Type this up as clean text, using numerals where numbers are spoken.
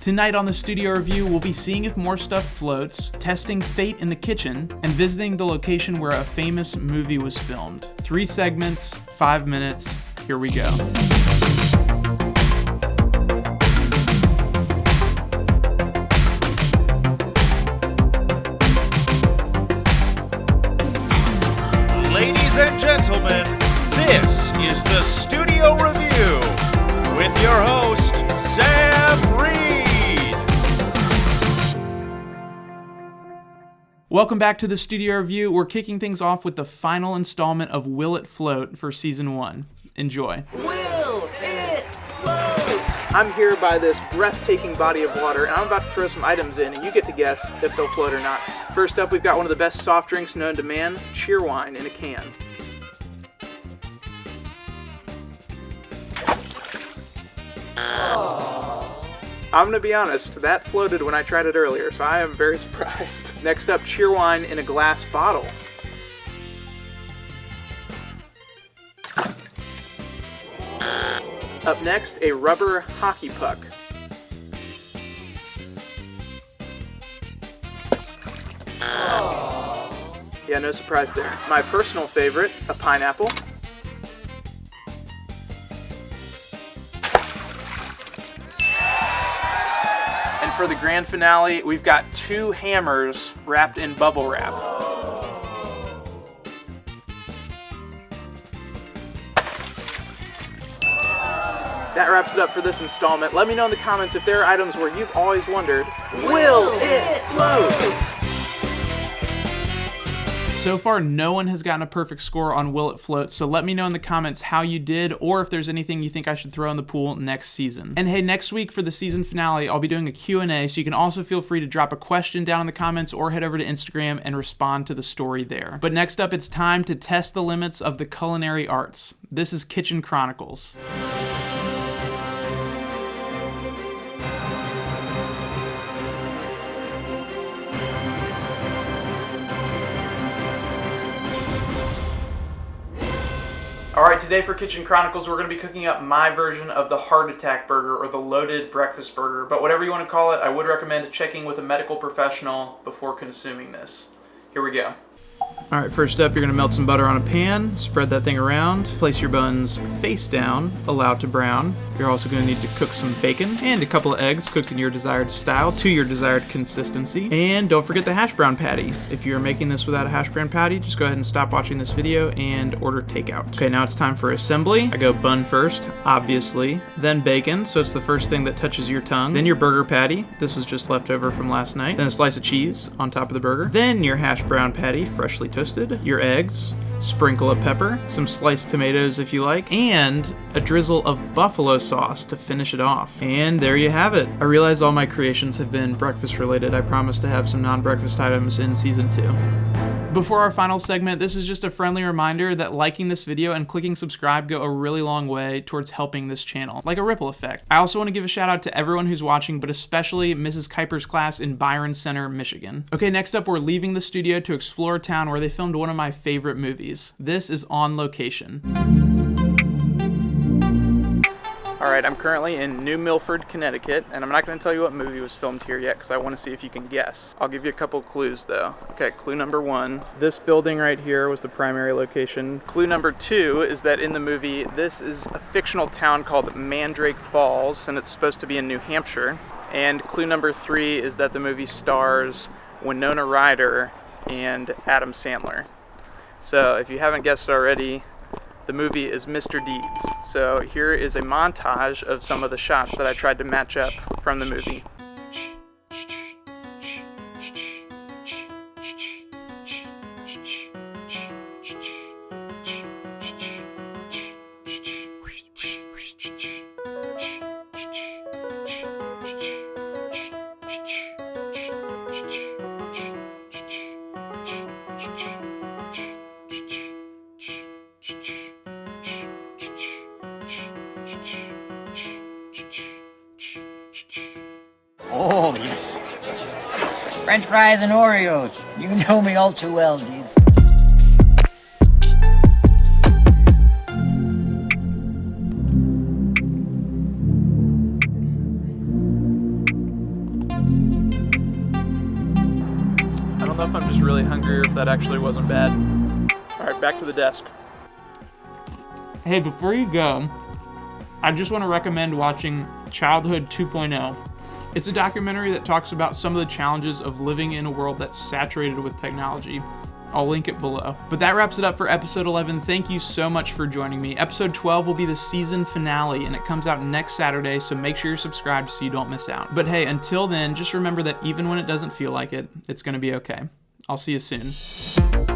Tonight on the studio review, we'll be seeing if more stuff floats, testing fate in the kitchen, and visiting the location where a famous movie was filmed. 3 segments, 5 minutes, here we go. Ladies and gentlemen, this is the Studio Review with your host, Sam Reid. Welcome back to the studio review. We're kicking things off with the final installment of Will It Float for Season 1. Enjoy. Will it float? I'm here by this breathtaking body of water, and I'm about to throw some items in, and you get to guess if they'll float or not. First up, we've got one of the best soft drinks known to man, Cheerwine in a can. I'm gonna be honest, that floated when I tried it earlier, so I am very surprised. Next up, Cheerwine in a glass bottle. Up next, a rubber hockey puck. Yeah, no surprise there. My personal favorite, a pineapple. And for the grand finale, we've got 2 hammers wrapped in bubble wrap. That wraps it up for this installment. Let me know in the comments if there are items where you've always wondered, will it float? So far, no one has gotten a perfect score on Will It Float, so let me know in the comments how you did, or if there's anything you think I should throw in the pool next season. And hey, next week for the season finale, I'll be doing a Q&A, so you can also feel free to drop a question down in the comments or head over to Instagram and respond to the story there. But next up, it's time to test the limits of the culinary arts. This is Kitchen Chronicles. Alright, today for Kitchen Chronicles, we're going to be cooking up my version of the heart attack burger or the loaded breakfast burger. But whatever you want to call it, I would recommend checking with a medical professional before consuming this. Here we go. Alright, first up, you're going to melt some butter on a pan, spread that thing around, place your buns face down, allow it to brown. You're also going to need to cook some bacon and a couple of eggs cooked in your desired style to your desired consistency. And don't forget the hash brown patty. If you're making this without a hash brown patty, just go ahead and stop watching this video and order takeout. Okay, now it's time for assembly. I go bun first, obviously, then bacon, so it's the first thing that touches your tongue. Then your burger patty. This was just left over from last night. Then a slice of cheese on top of the burger. Then your hash brown patty, freshly toasted. Your eggs, sprinkle of pepper, some sliced tomatoes if you like, and a drizzle of buffalo sauce to finish it off. And there you have it. I realize all my creations have been breakfast related. I promise to have some non-breakfast items in season 2. Before our final segment, this is just a friendly reminder that liking this video and clicking subscribe go a really long way towards helping this channel, like a ripple effect. I also want to give a shout out to everyone who's watching, but especially Mrs. Kuiper's class in Byron Center, Michigan. Okay, next up, we're leaving the studio to explore a town where they filmed one of my favorite movies. This is On Location. Alright, I'm currently in New Milford, Connecticut, and I'm not going to tell you what movie was filmed here yet because I want to see if you can guess. I'll give you a couple clues though. Okay, clue number 1. This building right here was the primary location. Clue number 2 is that in the movie, this is a fictional town called Mandrake Falls, and it's supposed to be in New Hampshire. And clue number 3 is that the movie stars Winona Ryder and Adam Sandler. So if you haven't guessed already, the movie is Mr. Deeds. So here is a montage of some of the shots that I tried to match up from the movie. Oh, yes. French fries and Oreos. You know me all too well, Deeds. know if I'm just really hungry or if that actually wasn't bad. All right, back to the desk. Hey, before you go, I just want to recommend watching Childhood 2.0. It's a documentary that talks about some of the challenges of living in a world that's saturated with technology. I'll link it below. But that wraps it up for episode 11. Thank you so much for joining me. Episode 12 will be the season finale, and it comes out next Saturday, so make sure you're subscribed so you don't miss out. But hey, until then, just remember that even when it doesn't feel like it, it's going to be okay. I'll see you soon.